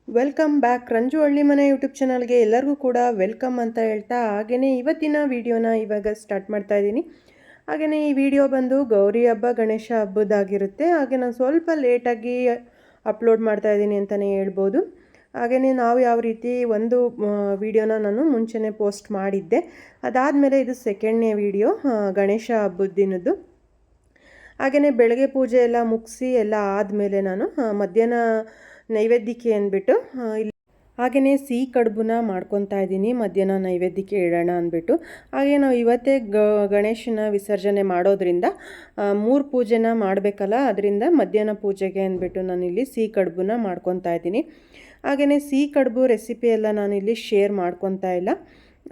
Welcome back Ranju ಹಳ್ಳಿ ಮನೆ YouTube ಚಾನಲ್ಗೆ ಎಲ್ಲರಿಗೂ ಕೂಡ ವೆಲ್ಕಮ್ ಅಂತ ಹೇಳ್ತಾ ಹಾಗೆಯೇ ಇವತ್ತಿನ ವಿಡಿಯೋನ ಇವಾಗ ಸ್ಟಾರ್ಟ್ ಮಾಡ್ತಾ ಇದ್ದೀನಿ. ಹಾಗೆಯೇ ಈ ವಿಡಿಯೋ ಬಂದು ಗೌರಿ ಹಬ್ಬ ಗಣೇಶ ಹಬ್ಬದಾಗಿರುತ್ತೆ. ಹಾಗೆ ನಾನು ಸ್ವಲ್ಪ ಲೇಟಾಗಿ ಅಪ್ಲೋಡ್ ಮಾಡ್ತಾ ಇದ್ದೀನಿ ಅಂತಲೇ ಹೇಳ್ಬೋದು. ಹಾಗೆಯೇ ನಾವು ಯಾವ ರೀತಿ ಒಂದು ವಿಡಿಯೋನ ನಾನು ಮುಂಚೆನೇ ಪೋಸ್ಟ್ ಮಾಡಿದ್ದೆ, ಅದಾದಮೇಲೆ ಇದು ಸೆಕೆಂಡ್ನೇ ವಿಡಿಯೋ ಗಣೇಶ ಹಬ್ಬದ ದಿನದ್ದು. ಹಾಗೆಯೇ ಬೆಳಗ್ಗೆ ಪೂಜೆ ಎಲ್ಲ ಮುಗಿಸಿ ಎಲ್ಲ ಆದಮೇಲೆ ನಾನು ಮಧ್ಯಾಹ್ನ ನೈವೇದ್ಯಕ್ಕೆ ಅಂದ್ಬಿಟ್ಟು ಇಲ್ಲಿ ಹಾಗೆಯೇ ಸಿಹಿ ಕಡುಬನ್ನ ಮಾಡ್ಕೊತಾ ಇದ್ದೀನಿ ಮಧ್ಯಾಹ್ನ ನೈವೇದ್ಯಕ್ಕೆ ಇಡೋಣ ಅಂದ್ಬಿಟ್ಟು. ಹಾಗೆ ನಾವು ಇವತ್ತೇ ಗಣೇಶನ ವಿಸರ್ಜನೆ ಮಾಡೋದ್ರಿಂದ 3 ಪೂಜೆನ ಮಾಡಬೇಕಲ್ಲ, ಅದರಿಂದ ಮಧ್ಯಾಹ್ನ ಪೂಜೆಗೆ ಅಂದ್ಬಿಟ್ಟು ನಾನಿಲ್ಲಿ ಸಿಹಿ ಕಡುಬನ್ನ ಮಾಡ್ಕೊತಾ ಇದ್ದೀನಿ. ಹಾಗೆಯೇ ಸಿಹಿ ಕಡುಬು ರೆಸಿಪಿ ಎಲ್ಲ ನಾನಿಲ್ಲಿ ಶೇರ್ ಮಾಡ್ಕೊತಾ ಇಲ್ಲ.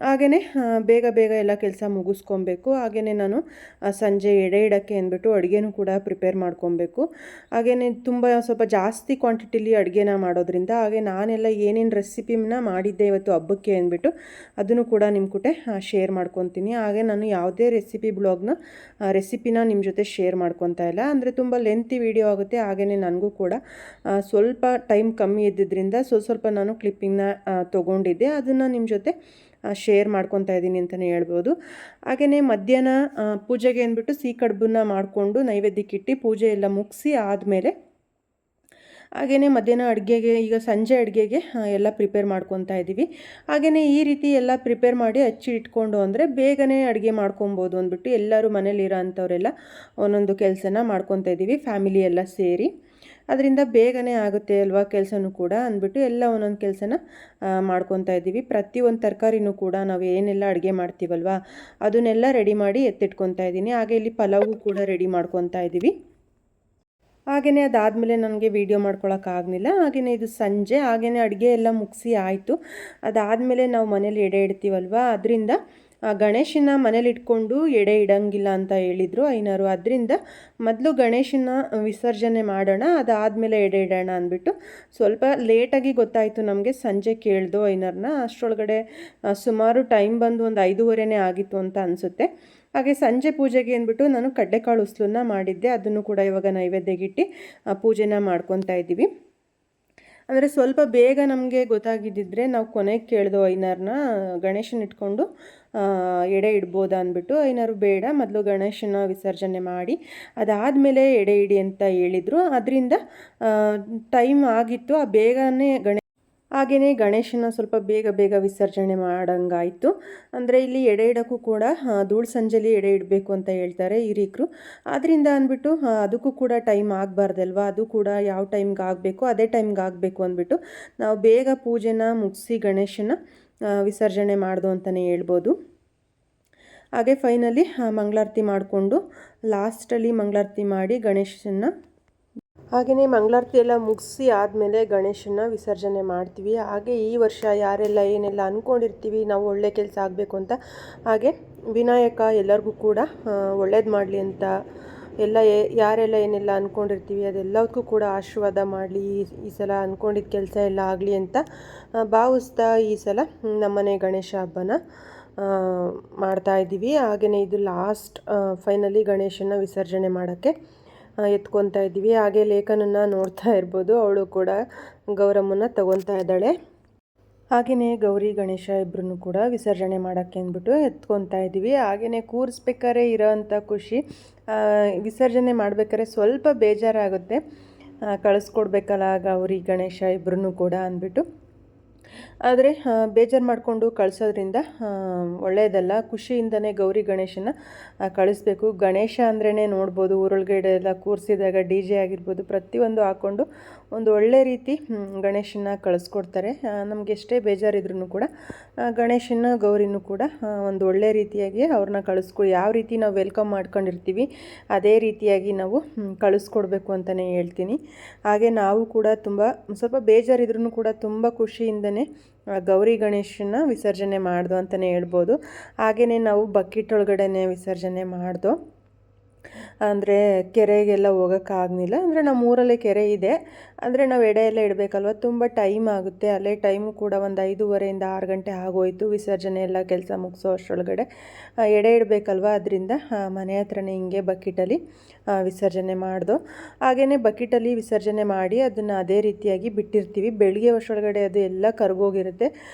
ಹಾಗೆಯೇ ಬೇಗ ಬೇಗ ಎಲ್ಲ ಕೆಲಸ ಮುಗಿಸ್ಕೊಬೇಕು. ಹಾಗೆಯೇ ನಾನು ಸಂಜೆ ಎಡೆ ಇಡೋಕ್ಕೆ ಅಂದ್ಬಿಟ್ಟು ಅಡುಗೆನೂ ಕೂಡ ಪ್ರಿಪೇರ್ ಮಾಡ್ಕೊಬೇಕು. ಹಾಗೆಯೇ ಸ್ವಲ್ಪ ಜಾಸ್ತಿ ಕ್ವಾಂಟಿಟಿಲಿ ಅಡುಗೆನ ಮಾಡೋದ್ರಿಂದ ಹಾಗೆ ನಾನೆಲ್ಲ ಏನೇನು ರೆಸಿಪಿನ ಮಾಡಿದ್ದೆ ಇವತ್ತು ಹಬ್ಬಕ್ಕೆ ಅಂದ್ಬಿಟ್ಟು ಅದನ್ನು ಕೂಡ ನಿಮ್ಮ ಕೂಟೆ ಶೇರ್ ಮಾಡ್ಕೊತೀನಿ. ಹಾಗೆ ನಾನು ಯಾವುದೇ ರೆಸಿಪಿನ ನಿಮ್ಮ ಜೊತೆ ಶೇರ್ ಮಾಡ್ಕೊತಾ ಇಲ್ಲ, ಅಂದರೆ ತುಂಬ ಲೆಂತಿ ವಿಡಿಯೋ ಆಗುತ್ತೆ. ಹಾಗೆಯೇ ನನಗೂ ಕೂಡ ಸ್ವಲ್ಪ ಟೈಮ್ ಕಮ್ಮಿ ಇದ್ದಿದ್ದರಿಂದ ಸ್ವಲ್ಪ ನಾನು ಕ್ಲಿಪ್ಪಿಂಗ್ನ ತೊಗೊಂಡಿದ್ದೆ, ಅದನ್ನು ನಿಮ್ಮ ಜೊತೆ ಶೇರ್ ಮಾಡ್ಕೊತಾ ಇದ್ದೀನಿ ಅಂತಲೇ ಹೇಳ್ಬೋದು. ಹಾಗೆಯೇ ಮಧ್ಯಾಹ್ನ ಪೂಜೆಗೆ ಅಂದ್ಬಿಟ್ಟು ಸಿಹಿ ಕಡುಬನ್ನ ಮಾಡಿಕೊಂಡು ನೈವೇದ್ಯಕ್ಕಿಟ್ಟು ಪೂಜೆ ಎಲ್ಲ ಮುಗಿಸಿ ಆದಮೇಲೆ ಹಾಗೆಯೇ ಮಧ್ಯಾಹ್ನ ಅಡುಗೆಗೆ ಈಗ ಸಂಜೆ ಅಡುಗೆಗೆ ಎಲ್ಲ ಪ್ರಿಪೇರ್ ಮಾಡ್ಕೊತಾ ಇದ್ದೀವಿ. ಹಾಗೆಯೇ ಈ ರೀತಿ ಎಲ್ಲ ಪ್ರಿಪೇರ್ ಮಾಡಿ ಹಚ್ಚಿ ಇಟ್ಕೊಂಡು ಅಂದರೆ ಬೇಗನೆ ಅಡುಗೆ ಮಾಡ್ಕೊಬೋದು ಅಂದ್ಬಿಟ್ಟು ಎಲ್ಲರೂ ಮನೇಲಿರೋ ಅಂಥವರೆಲ್ಲ ಒಂದೊಂದು ಕೆಲಸನ ಮಾಡ್ಕೊತಾ ಇದ್ದೀವಿ, ಫ್ಯಾಮಿಲಿ ಎಲ್ಲ ಸೇರಿ. ಅದರಿಂದ ಬೇಗನೆ ಆಗುತ್ತೆ ಅಲ್ವಾ ಕೆಲಸನೂ ಕೂಡ ಅಂದ್ಬಿಟ್ಟು ಎಲ್ಲ ಒಂದೊಂದು ಕೆಲಸನ ಮಾಡ್ಕೊತಾ ಇದ್ದೀವಿ. ಪ್ರತಿಯೊಂದು ತರಕಾರಿನೂ ಕೂಡ ನಾವು ಏನೆಲ್ಲ ಅಡುಗೆ ಮಾಡ್ತೀವಲ್ವ ಅದನ್ನೆಲ್ಲ ರೆಡಿ ಮಾಡಿ ಎತ್ತಿಟ್ಕೊತಾ ಇದ್ದೀನಿ. ಹಾಗೆ ಇಲ್ಲಿ ಪಲಾವು ಕೂಡ ರೆಡಿ ಮಾಡ್ಕೊತಾ ಇದ್ದೀವಿ. ಹಾಗೆಯೇ ಅದಾದಮೇಲೆ ನನಗೆ ವೀಡಿಯೋ ಮಾಡ್ಕೊಳಕ್ಕಾಗಲಿಲ್ಲ. ಹಾಗೆಯೇ ಇದು ಸಂಜೆ. ಹಾಗೆಯೇ ಅಡುಗೆ ಎಲ್ಲ ಮುಗಿಸಿ ಆಯಿತು. ಅದಾದಮೇಲೆ ನಾವು ಮನೇಲಿ ಎಡೆ ಇಡ್ತೀವಲ್ವ, ಅದರಿಂದ ಗಣೇಶನ ಮನೇಲಿ ಇಟ್ಕೊಂಡು ಎಡೆ ಇಡೋಂಗಿಲ್ಲ ಅಂತ ಹೇಳಿದರು ಐನರು. ಅದರಿಂದ ಮೊದಲು ಗಣೇಶನ ವಿಸರ್ಜನೆ ಮಾಡೋಣ, ಅದಾದಮೇಲೆ ಎಡೆ ಇಡೋಣ ಅಂದ್ಬಿಟ್ಟು ಸ್ವಲ್ಪ ಲೇಟಾಗಿ ಗೊತ್ತಾಯಿತು ನಮಗೆ. ಸಂಜೆ ಕೇಳ್ದು ಐನರ್ನ, ಅಷ್ಟರೊಳಗಡೆ ಸುಮಾರು ಟೈಮ್ ಬಂದು ಒಂದು 5:30 ಆಗಿತ್ತು ಅಂತ ಅನಿಸುತ್ತೆ. ಹಾಗೆ ಸಂಜೆ ಪೂಜೆಗೆ ಅಂದ್ಬಿಟ್ಟು ನಾನು ಕಡಲೆಕಾಳು ಉಸ್ಲನ್ನ ಮಾಡಿದ್ದೆ, ಅದನ್ನು ಕೂಡ ಇವಾಗ ನೈವೇದ್ಯಗಿಟ್ಟು ಪೂಜೆನ ಮಾಡ್ಕೊತಾ ಇದ್ದೀವಿ. ಅಂದರೆ ಸ್ವಲ್ಪ ಬೇಗ ನಮಗೆ ಗೊತ್ತಾಗಿದ್ದಿದ್ರೆ ನಾವು ಕೊನೆಗೆ ಕೇಳ್ದೋ ಐನರ್ನ ಗಣೇಶನ ಇಟ್ಕೊಂಡು ಎಡೆ ಇಡ್ಬೋದಾ ಅಂದ್ಬಿಟ್ಟು. ಐನರು ಬೇಡ, ಮೊದಲು ಗಣೇಶನ ವಿಸರ್ಜನೆ ಮಾಡಿ ಅದಾದಮೇಲೆ ಎಡೆ ಇಡಿ ಅಂತ ಹೇಳಿದರು. ಅದರಿಂದ ಟೈಮ್ ಆಗಿತ್ತು, ಬೇಗನೆ ಹಾಗೆಯೇ ಗಣೇಶನ ಸ್ವಲ್ಪ ಬೇಗ ವಿಸರ್ಜನೆ ಮಾಡೋಂಗಾಯಿತು. ಅಂದರೆ ಇಲ್ಲಿ ಎಡೆ ಇಡೋಕ್ಕೂ ಕೂಡ ಧೂಳು ಸಂಜೆಲಿ ಎಡೆ ಇಡಬೇಕು ಅಂತ ಹೇಳ್ತಾರೆ ಹಿರೀಕರು. ಆದ್ದರಿಂದ ಅಂದ್ಬಿಟ್ಟು ಅದಕ್ಕೂ ಕೂಡ ಟೈಮ್ ಆಗಬಾರ್ದಲ್ವ, ಅದು ಕೂಡ ಯಾವ ಟೈಮ್ಗೆ ಆಗಬೇಕು ಅದೇ ಟೈಮ್ಗೆ ಆಗಬೇಕು ಅಂದ್ಬಿಟ್ಟು ನಾವು ಬೇಗ ಪೂಜೆನ ಮುಗಿಸಿ ಗಣೇಶನ ವಿಸರ್ಜನೆ ಮಾಡ್ದು ಅಂತಲೇ ಹೇಳ್ಬೋದು. ಹಾಗೆ ಫೈನಲಿ ಮಂಗಳಾರತಿ ಮಾಡಿಕೊಂಡು ಲಾಸ್ಟಲ್ಲಿ ಮಂಗಳಾರತಿ ಮಾಡಿ ಗಣೇಶನ ಹಾಗೆಯೇ ಮಂಗಳಾರತಿ ಎಲ್ಲ ಮುಗಿಸಿ ಆದಮೇಲೆ ಗಣೇಶನ ವಿಸರ್ಜನೆ ಮಾಡ್ತೀವಿ. ಹಾಗೆ ಈ ವರ್ಷ ಯಾರೆಲ್ಲ ಏನೆಲ್ಲ ಅಂದ್ಕೊಂಡಿರ್ತೀವಿ ನಾವು ಒಳ್ಳೆ ಕೆಲಸ ಆಗಬೇಕು ಅಂತ, ಹಾಗೆ ವಿನಾಯಕ ಎಲ್ಲರಿಗೂ ಕೂಡ ಒಳ್ಳೇದು ಮಾಡಲಿ ಅಂತ ಎಲ್ಲ ಯಾರೆಲ್ಲ ಏನೆಲ್ಲ ಅಂದ್ಕೊಂಡಿರ್ತೀವಿ ಅದೆಲ್ಲದಕ್ಕೂ ಕೂಡ ಆಶೀರ್ವಾದ ಮಾಡಲಿ, ಈ ಸಲ ಅಂದ್ಕೊಂಡಿದ್ದ ಕೆಲಸ ಎಲ್ಲ ಆಗಲಿ ಅಂತ ಭಾವಿಸ್ತಾ ಈ ಸಲ ನಮ್ಮನೆ ಗಣೇಶ ಹಬ್ಬನ ಮಾಡ್ತಾಯಿದ್ದೀವಿ. ಹಾಗೆಯೇ ಇದು ಲಾಸ್ಟ್ ಫೈನಲಿ ಗಣೇಶನ ವಿಸರ್ಜನೆ ಮಾಡೋಕ್ಕೆ ಎತ್ಕೊತಾ ಇದ್ದೀವಿ. ಹಾಗೆ ಲೇಖನನ್ನು ನೋಡ್ತಾ ಇರ್ಬೋದು, ಅವಳು ಕೂಡ ಗೌರಮ್ಮನ ತಗೊತಾ ಇದ್ದಾಳೆ. ಹಾಗೆಯೇ ಗೌರಿ ಗಣೇಶ ಇಬ್ಬರನ್ನು ಕೂಡ ವಿಸರ್ಜನೆ ಮಾಡೋಕ್ಕೆ ಅಂದ್ಬಿಟ್ಟು ಎತ್ಕೊತಾ ಇದ್ದೀವಿ. ಹಾಗೆಯೇ ಕೂರಿಸ್ಬೇಕಾದ್ರೆ ಇರೋವಂಥ ಖುಷಿ, ವಿಸರ್ಜನೆ ಮಾಡಬೇಕಾದ್ರೆ ಸ್ವಲ್ಪ ಬೇಜಾರಾಗುತ್ತೆ, ಕಳಿಸ್ಕೊಡ್ಬೇಕಲ್ಲ ಗೌರಿ ಗಣೇಶ ಇಬ್ಬರನ್ನು ಕೂಡ ಅಂದ್ಬಿಟ್ಟು. ಆದರೆ ಬೇಜಾರು ಮಾಡಿಕೊಂಡು ಕಳಿಸೋದ್ರಿಂದ ಒಳ್ಳೆಯದಲ್ಲ, ಖುಷಿಯಿಂದನೇ ಗೌರಿ ಗಣೇಶನ ಕಳಿಸ್ಬೇಕು. ಗಣೇಶ ಅಂದ್ರೇ ನೋಡ್ಬೋದು ಊರೊಳಗಡೆ ಎಲ್ಲ ಕೂರಿಸಿದಾಗ DJ ಆಗಿರ್ಬೋದು ಪ್ರತಿಯೊಂದು ಹಾಕ್ಕೊಂಡು ಒಂದು ಒಳ್ಳೆ ರೀತಿ ಗಣೇಶನ ಕಳಿಸ್ಕೊಡ್ತಾರೆ. ನಮಗೆ ಎಷ್ಟೇ ಬೇಜಾರಿದ್ರೂ ಕೂಡ ಗಣೇಶನ ಗೌರಿನೂ ಕೂಡ ಒಂದು ಒಳ್ಳೆ ರೀತಿಯಾಗಿ ಅವ್ರನ್ನ ಯಾವ ರೀತಿ ನಾವು ವೆಲ್ಕಮ್ ಮಾಡ್ಕೊಂಡಿರ್ತೀವಿ ಅದೇ ರೀತಿಯಾಗಿ ನಾವು ಕಳಿಸ್ಕೊಡ್ಬೇಕು ಅಂತಲೇ ಹೇಳ್ತೀನಿ. ಹಾಗೆ ನಾವು ಕೂಡ ಸ್ವಲ್ಪ ಬೇಜಾರಿದ್ರೂ ಕೂಡ ತುಂಬ ಖುಷಿಯಿಂದನೇ ಗೌರಿ ಗಣೇಶನ ವಿಸರ್ಜನೆ ಮಾಡ್ದು ಅಂತಲೇ ಹೇಳ್ಬೋದು. ಹಾಗೆಯೇ ನಾವು ಬಕೆಟ್ ಒಳಗಡೆ ವಿಸರ್ಜನೆ ಮಾಡ್ದು. ಅಂದರೆ ಕೆರೆಗೆಲ್ಲ ಹೋಗೋಕ್ಕಾಗಲಿಲ್ಲ. ಅಂದರೆ ನಮ್ಮ ಊರಲ್ಲೇ ಕೆರೆ ಇದೆ, ಅಂದರೆ ನಾವು ಎಡೆ ಎಲ್ಲ ಇಡಬೇಕಲ್ವ, ತುಂಬ ಟೈಮ್ ಆಗುತ್ತೆ. ಅಲ್ಲೇ ಟೈಮು ಕೂಡ ಒಂದು 5:30ಇಂದ 6 ಗಂಟೆ ಆಗೋಯಿತು ವಿಸರ್ಜನೆ ಎಲ್ಲ ಕೆಲಸ ಮುಗಿಸೋ ಅಷ್ಟರೊಳಗಡೆ. ಎಡೆ ಇಡಬೇಕಲ್ವ, ಅದರಿಂದ ಮನೆ ಹತ್ರನೇ ಹಿಂಗೆ ಬಕೆಟಲ್ಲಿ ವಿಸರ್ಜನೆ ಮಾಡ್ದೋ. ಹಾಗೆಯೇ ಬಕೆಟಲ್ಲಿ ವಿಸರ್ಜನೆ ಮಾಡಿ ಅದನ್ನು ಅದೇ ರೀತಿಯಾಗಿ ಬಿಟ್ಟಿರ್ತೀವಿ. ಬೆಳಗ್ಗೆ ವರ್ಷೊಳಗಡೆ ಅದು ಎಲ್ಲ ಕರಗೋಗಿರುತ್ತೆ.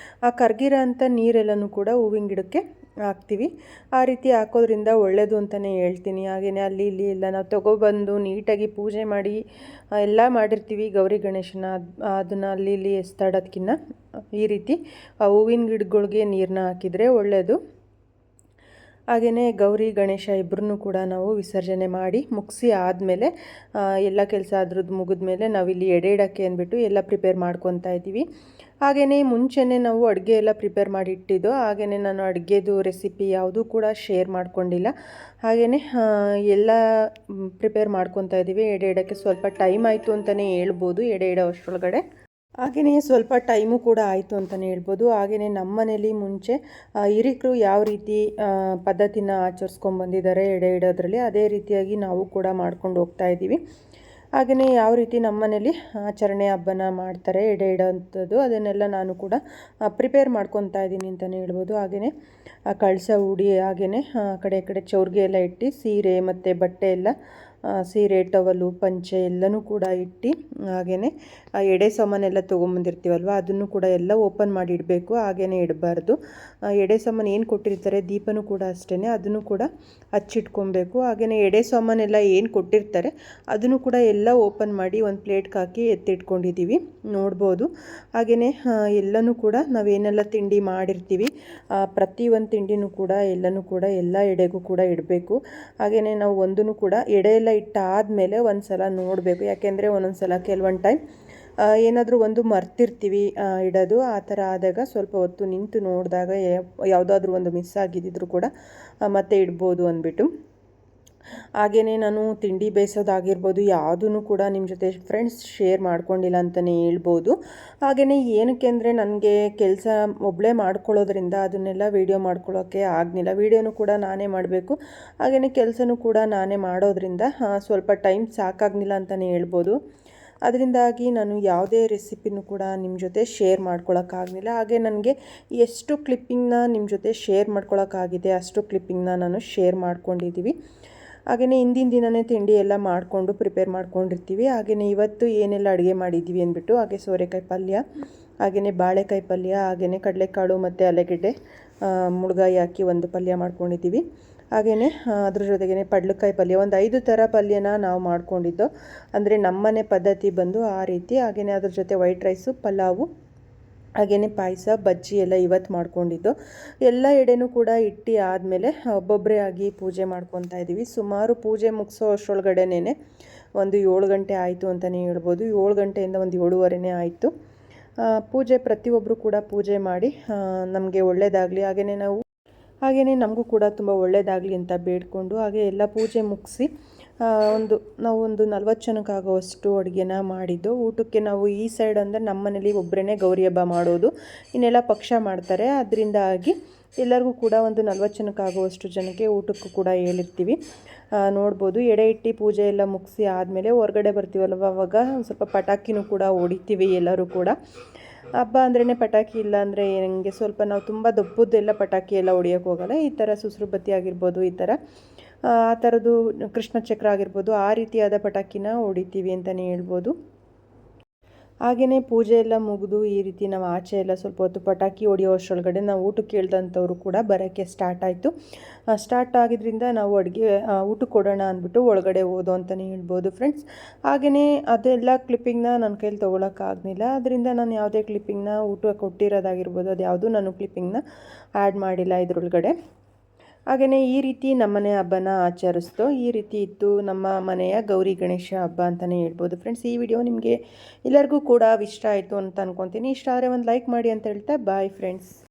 ಆ ಕರಗಿರೋ ಅಂಥ ನೀರೆಲ್ಲನೂ ಕೂಡ ಹೂವಿನ ಗಿಡಕ್ಕೆ ಹಾಕ್ತೀವಿ. ಆ ರೀತಿ ಹಾಕೋದ್ರಿಂದ ಒಳ್ಳೆಯದು ಅಂತಲೇ ಹೇಳ್ತೀನಿ. ಹಾಗೆಯೇ ಅಲ್ಲಿ ಇಲ್ಲಿ ಎಲ್ಲ ನಾವು ತೊಗೊಬಂದು ನೀಟಾಗಿ ಪೂಜೆ ಮಾಡಿ ಎಲ್ಲ ಮಾಡಿರ್ತೀವಿ ಗೌರಿ ಗಣೇಶನ. ಅದನ್ನು ಅಲ್ಲಿ ಇಲ್ಲಿ ಎಸ್ತಾಡೋದಕ್ಕಿಂತ ಈ ರೀತಿ ಹೂವಿನ ಗಿಡಗಳಿಗೆ ನೀರನ್ನ ಹಾಕಿದರೆ ಒಳ್ಳೆಯದು. ಹಾಗೆಯೇ ಗೌರಿ ಗಣೇಶ ಇಬ್ಬರನ್ನೂ ಕೂಡ ನಾವು ವಿಸರ್ಜನೆ ಮಾಡಿ ಮುಗಿಸಿ ಆದಮೇಲೆ ಎಲ್ಲ ಕೆಲಸ ಅದ್ರದ್ದು ಮುಗಿದ್ಮೇಲೆ ನಾವಿಲ್ಲಿ ಎಡೆ ಇಡೋಕ್ಕೆ ಅಂದ್ಬಿಟ್ಟು ಎಲ್ಲ ಪ್ರಿಪೇರ್ ಮಾಡ್ಕೊತಾ ಇದ್ದೀವಿ. ಹಾಗೆಯೇ ಮುಂಚೆನೇ ನಾವು ಅಡುಗೆ ಎಲ್ಲ ಪ್ರಿಪೇರ್ ಮಾಡಿ ಇಟ್ಟಿದ್ದು. ಹಾಗೆಯೇ ನಾನು ಅಡುಗೆದು ರೆಸಿಪಿ ಯಾವುದೂ ಕೂಡ ಶೇರ್ ಮಾಡ್ಕೊಂಡಿಲ್ಲ. ಹಾಗೆಯೇ ಎಲ್ಲ ಪ್ರಿಪೇರ್ ಮಾಡ್ಕೊತಾ ಇದ್ದೀವಿ. ಎಡೆ ಇಡೋಕ್ಕೆ ಸ್ವಲ್ಪ ಟೈಮ್ ಆಯಿತು ಅಂತಲೇ ಹೇಳ್ಬೋದು, ಎಡೆ ಇಡೋ ಅಷ್ಟರೊಳಗಡೆ. ಹಾಗೆಯೇ ಸ್ವಲ್ಪ ಟೈಮು ಕೂಡ ಆಯಿತು ಅಂತಲೇ ಹೇಳ್ಬೋದು. ಹಾಗೆಯೇ ನಮ್ಮ ಮನೇಲಿ ಮುಂಚೆ ಹಿರಿಕರು ಯಾವ ರೀತಿ ಪದ್ಧತಿನ ಆಚರಿಸ್ಕೊಂಡ್ಬಂದಿದ್ದಾರೆ ಎಡೆ ಇಡೋದ್ರಲ್ಲಿ, ಅದೇ ರೀತಿಯಾಗಿ ನಾವು ಕೂಡ ಮಾಡ್ಕೊಂಡು ಹೋಗ್ತಾ ಇದ್ದೀವಿ. ಹಾಗೆಯೇ ಯಾವ ರೀತಿ ನಮ್ಮ ಮನೇಲಿ ಆಚರಣೆ ಹಬ್ಬನ ಮಾಡ್ತಾರೆ ಎಡೆ ಇಡೋವಂಥದ್ದು, ಅದನ್ನೆಲ್ಲ ನಾನು ಕೂಡ ಪ್ರಿಪೇರ್ ಮಾಡ್ಕೊತಾ ಇದ್ದೀನಿ ಅಂತಲೇ ಹೇಳ್ಬೋದು. ಹಾಗೆಯೇ ಕಳಸ ಹೂಡಿ, ಹಾಗೆಯೇ ಕಡೆ ಕಡೆ ಚೌರ್ಗೆ ಎಲ್ಲ ಇಟ್ಟು ಸೀರೆ ಮತ್ತು ಬಟ್ಟೆ ಎಲ್ಲ, ಸೀರೆ ಟವಲು ಪಂಚೆ ಎಲ್ಲನೂ ಕೂಡ ಇಟ್ಟು, ಹಾಗೆಯೇ ಆ ಎಡೆ ಸಾಮಾನೆಲ್ಲ ತೊಗೊಂಬಂದಿರ್ತೀವಲ್ವ ಅದನ್ನು ಕೂಡ ಎಲ್ಲ ಓಪನ್ ಮಾಡಿ ಇಡಬೇಕು. ಹಾಗೆಯೇ ಇಡಬಾರ್ದು. ಎಡೆ ಸಾಮಾನು ಏನು ಕೊಟ್ಟಿರ್ತಾರೆ, ದೀಪನೂ ಕೂಡ ಅಷ್ಟೇ, ಅದನ್ನು ಕೂಡ ಹಚ್ಚಿಟ್ಕೊಬೇಕು. ಹಾಗೆಯೇ ಎಡೆ ಸಾಮಾನೆಲ್ಲ ಏನು ಕೊಟ್ಟಿರ್ತಾರೆ ಅದನ್ನು ಕೂಡ ಎಲ್ಲ ಓಪನ್ ಮಾಡಿ ಒಂದು ಪ್ಲೇಟ್ಗೆ ಹಾಕಿ ಎತ್ತಿಟ್ಕೊಂಡಿದ್ದೀವಿ, ನೋಡ್ಬೋದು. ಹಾಗೆಯೇ ಎಲ್ಲನೂ ಕೂಡ ನಾವೇನೆಲ್ಲ ತಿಂಡಿ ಮಾಡಿರ್ತೀವಿ ಪ್ರತಿಯೊಂದು ತಿಂಡಿನೂ ಕೂಡ ಎಲ್ಲನೂ ಕೂಡ ಎಲ್ಲ ಎಡೆಗೂ ಕೂಡ ಇಡಬೇಕು. ಹಾಗೆಯೇ ನಾವು ಒಂದೂ ಕೂಡ ಎಡೆ ಎಲ್ಲ ಇಟ್ಟಾದಮೇಲೆ ಒಂದು ಸಲ ನೋಡಬೇಕು. ಯಾಕೆಂದರೆ ಒಂದೊಂದು ಸಲ ಕೆಲವೊಂದು ಟೈಮ್ ಏನಾದರೂ ಒಂದು ಮರ್ತಿರ್ತೀವಿ ಇಡೋದು. ಆ ಥರ ಆದಾಗ ಸ್ವಲ್ಪ ಹೊತ್ತು ನಿಂತು ನೋಡಿದಾಗ ಯಾವುದಾದ್ರೂ ಒಂದು ಮಿಸ್ ಆಗಿದ್ದರೂ ಕೂಡ ಮತ್ತೆ ಇಡ್ಬೋದು ಅಂದ್ಬಿಟ್ಟು. ಹಾಗೆಯೇ ನಾನು ತಿಂಡಿ ಬೇಯಿಸೋದಾಗಿರ್ಬೋದು ಯಾವುದೂ ಕೂಡ ನಿಮ್ಮ ಜೊತೆ ಫ್ರೆಂಡ್ಸ್ ಶೇರ್ ಮಾಡ್ಕೊಂಡಿಲ್ಲ ಅಂತಲೇ ಹೇಳ್ಬೋದು. ಹಾಗೆಯೇ ಏನಕ್ಕೆ ಅಂದರೆ ನನಗೆ ಕೆಲಸ ಒಬ್ಬಳೇ ಮಾಡ್ಕೊಳ್ಳೋದ್ರಿಂದ ಅದನ್ನೆಲ್ಲ ವೀಡಿಯೋ ಮಾಡ್ಕೊಳ್ಳೋಕ್ಕೆ ಆಗಲಿಲ್ಲ. ವೀಡಿಯೋನೂ ಕೂಡ ನಾನೇ ಮಾಡಬೇಕು, ಹಾಗೆಯೇ ಕೆಲಸನೂ ಕೂಡ ನಾನೇ ಮಾಡೋದ್ರಿಂದ ಸ್ವಲ್ಪ ಟೈಮ್ ಸಾಕಾಗಲಿಲ್ಲ ಅಂತಲೇ ಹೇಳ್ಬೋದು. ಅದರಿಂದಾಗಿ ನಾನು ಯಾವುದೇ ರೆಸಿಪಿನೂ ಕೂಡ ನಿಮ್ಮ ಜೊತೆ ಶೇರ್ ಮಾಡ್ಕೊಳ್ಳೋಕ್ಕಾಗಲಿಲ್ಲ. ಹಾಗೆ ನನಗೆ ಎಷ್ಟು ಕ್ಲಿಪ್ಪಿಂಗ್ನ ನಿಮ್ಮ ಜೊತೆ ಶೇರ್ ಮಾಡ್ಕೊಳ್ಳೋಕ್ಕಾಗಿದೆ ಅಷ್ಟು ಕ್ಲಿಪ್ಪಿಂಗ್ನ ನಾನು ಶೇರ್ ಮಾಡ್ಕೊಂಡಿದ್ದೀವಿ. ಹಾಗೆಯೇ ಹಿಂದಿನ ದಿನವೇ ತಿಂಡಿ ಎಲ್ಲ ಮಾಡಿಕೊಂಡು ಪ್ರಿಪೇರ್ ಮಾಡ್ಕೊಂಡಿರ್ತೀವಿ. ಹಾಗೆಯೇ ಇವತ್ತು ಏನೆಲ್ಲ ಅಡುಗೆ ಮಾಡಿದ್ದೀವಿ ಅಂದ್ಬಿಟ್ಟು, ಹಾಗೆ ಸೋರೆಕಾಯಿ ಪಲ್ಯ, ಹಾಗೆಯೇ ಬಾಳೆಕಾಯಿ ಪಲ್ಯ, ಹಾಗೆಯೇ ಕಡಲೆಕಾಳು ಮತ್ತು ಆಲೂಗೆಡ್ಡೆ ಮುಳ್ಗಾಯಿ ಹಾಕಿ ಒಂದು ಪಲ್ಯ ಮಾಡ್ಕೊಂಡಿದ್ದೀವಿ. ಹಾಗೆಯೇ ಅದ್ರ ಜೊತೆಗೇ ಪಡ್ಲಕಾಯಿ ಪಲ್ಯ, ಒಂದು 5 ಥರ ಪಲ್ಯನ ನಾವು ಮಾಡ್ಕೊಂಡಿದ್ದು. ಅಂದರೆ ನಮ್ಮನೆ ಪದ್ಧತಿ ಬಂದು ಆ ರೀತಿ. ಹಾಗೆಯೇ ಅದ್ರ ಜೊತೆ ವೈಟ್ ರೈಸು, ಪಲಾವು, ಹಾಗೆಯೇ ಪಾಯಸ, ಬಜ್ಜಿ ಎಲ್ಲ ಇವತ್ತು ಮಾಡ್ಕೊಂಡಿದ್ದು. ಎಲ್ಲ ಎಡೆನೂ ಕೂಡ ಇಟ್ಟು ಆದಮೇಲೆ ಒಬ್ಬೊಬ್ಬರೇ ಆಗಿ ಪೂಜೆ ಮಾಡ್ಕೊತಾ ಇದ್ದೀವಿ. ಸುಮಾರು ಪೂಜೆ ಮುಗಿಸೋ ಅಷ್ಟರೊಳಗಡೆನೇ ಒಂದು 7 ಗಂಟೆ ಆಯಿತು ಅಂತಲೇ ಹೇಳ್ಬೋದು. 7 ಗಂಟೆಯಿಂದ ಒಂದು 7:30 ಆಯಿತು. ಪೂಜೆ ಪ್ರತಿಯೊಬ್ಬರು ಕೂಡ ಪೂಜೆ ಮಾಡಿ ನಮಗೆ ಒಳ್ಳೆಯದಾಗಲಿ, ಹಾಗೆಯೇ ನಮಗೂ ಕೂಡ ತುಂಬ ಒಳ್ಳೆಯದಾಗಲಿ ಅಂತ ಬೇಡಿಕೊಂಡು, ಹಾಗೆ ಎಲ್ಲ ಪೂಜೆ ಮುಗಿಸಿ ನಾವು ಒಂದು 40 ಜನಕ್ಕಾಗುವಷ್ಟು ಅಡುಗೆನ ಮಾಡಿದ್ದು. ಊಟಕ್ಕೆ ನಾವು ಈ ಸೈಡ್ ಅಂದರೆ ನಮ್ಮ ಮನೇಲಿ ಒಬ್ಬರೇ ಗೌರಿ ಹಬ್ಬ ಮಾಡೋದು, ಇನ್ನೆಲ್ಲ ಪಕ್ಷ ಮಾಡ್ತಾರೆ. ಅದರಿಂದಾಗಿ ಎಲ್ಲರಿಗೂ ಕೂಡ ಒಂದು 40 ಜನಕ್ಕಾಗುವಷ್ಟು ಜನಕ್ಕೆ ಊಟಕ್ಕೂ ಕೂಡ ಹೇಳಿರ್ತೀವಿ. ನೋಡ್ಬೋದು. ಎಡೆ ಇಟ್ಟು ಪೂಜೆ ಎಲ್ಲ ಮುಗಿಸಿ ಆದಮೇಲೆ ಹೊರಗಡೆ ಬರ್ತೀವಲ್ವ, ಅವಾಗ ಒಂದು ಸ್ವಲ್ಪ ಪಟಾಕಿನೂ ಕೂಡ ಹೊಡಿತೀವಿ ಎಲ್ಲರೂ ಕೂಡ. ಹಬ್ಬ ಅಂದ್ರೇ ಪಟಾಕಿ ಇಲ್ಲ ಅಂದರೆ ನನಗೆ ಸ್ವಲ್ಪ ನಾವು ತುಂಬ ದೊಡ್ಡದೆಲ್ಲ ಪಟಾಕಿ ಎಲ್ಲ ಹೊಡಿಯೋಕ್ಕೆ ಹೋಗಲ್ಲ. ಈ ಥರ ಸುಸ್ರು ಬತ್ತಿ ಆಗಿರ್ಬೋದು, ಈ ಥರ ಆ ಥರದ್ದು ಕೃಷ್ಣ ಚಕ್ರ ಆಗಿರ್ಬೋದು, ಆ ರೀತಿಯಾದ ಪಟಾಕಿನ ಹೊಡಿತೀವಿ ಅಂತಲೇ ಹೇಳ್ಬೋದು. ಹಾಗೆಯೇ ಪೂಜೆ ಎಲ್ಲ ಮುಗಿದು ಈ ರೀತಿ ನಾವು ಆಚೆ ಎಲ್ಲ ಸ್ವಲ್ಪ ಹೊತ್ತು ಪಟಾಕಿ ಹೊಡಿಯೋ ಅಷ್ಟರೊಳಗಡೆ ನಾವು ಊಟಕ್ಕೆ ಕೇಳಿದಂಥವ್ರು ಕೂಡ ಬರೋಕ್ಕೆ ಸ್ಟಾರ್ಟ್ ಆಯಿತು. ಸ್ಟಾರ್ಟ್ ಆಗಿದ್ದರಿಂದ ನಾವು ಊಟಕ್ಕೆ ಕೊಡೋಣ ಅಂದ್ಬಿಟ್ಟು ಒಳಗಡೆ ಹೋದೋ ಅಂತಲೇ ಹೇಳ್ಬೋದು ಫ್ರೆಂಡ್ಸ್. ಹಾಗೆಯೇ ಅದೆಲ್ಲ ಕ್ಲಿಪ್ಪಿಂಗ್ನ ನನ್ನ ಕೈಲಿ ತೊಗೊಳಕ್ಕಾಗಲಿಲ್ಲ. ಅದರಿಂದ ನಾನು ಯಾವುದೇ ಕ್ಲಿಪ್ಪಿಂಗ್ನ ಊಟ ಕೊಟ್ಟಿರೋದಾಗಿರ್ಬೋದು ಅದು ಯಾವುದೂ ನಾನು ಕ್ಲಿಪ್ಪಿಂಗ್ನ ಆ್ಯಡ್ ಮಾಡಿಲ್ಲ ಇದರೊಳಗಡೆ. ಹಾಗೆಯೇ ಈ ರೀತಿ ನಮ್ಮನೆ ಹಬ್ಬನ ಆಚರಿಸ್ತೋ. ಈ ರೀತಿ ಇತ್ತು ನಮ್ಮ ಮನೆಯ ಗೌರಿ ಗಣೇಶ ಹಬ್ಬ ಅಂತಲೇ ಹೇಳ್ಬೋದು ಫ್ರೆಂಡ್ಸ್. ಈ ವಿಡಿಯೋ ನಿಮಗೆ ಎಲ್ಲರಿಗೂ ಕೂಡ ಇಷ್ಟ ಆಯಿತು ಅಂತ ಅಂದ್ಕೊತೀನಿ. ಇಷ್ಟ ಆದರೆ ಒಂದು ಲೈಕ್ ಮಾಡಿ ಅಂತ ಹೇಳ್ತಾ ಬಾಯ್ ಫ್ರೆಂಡ್ಸ್.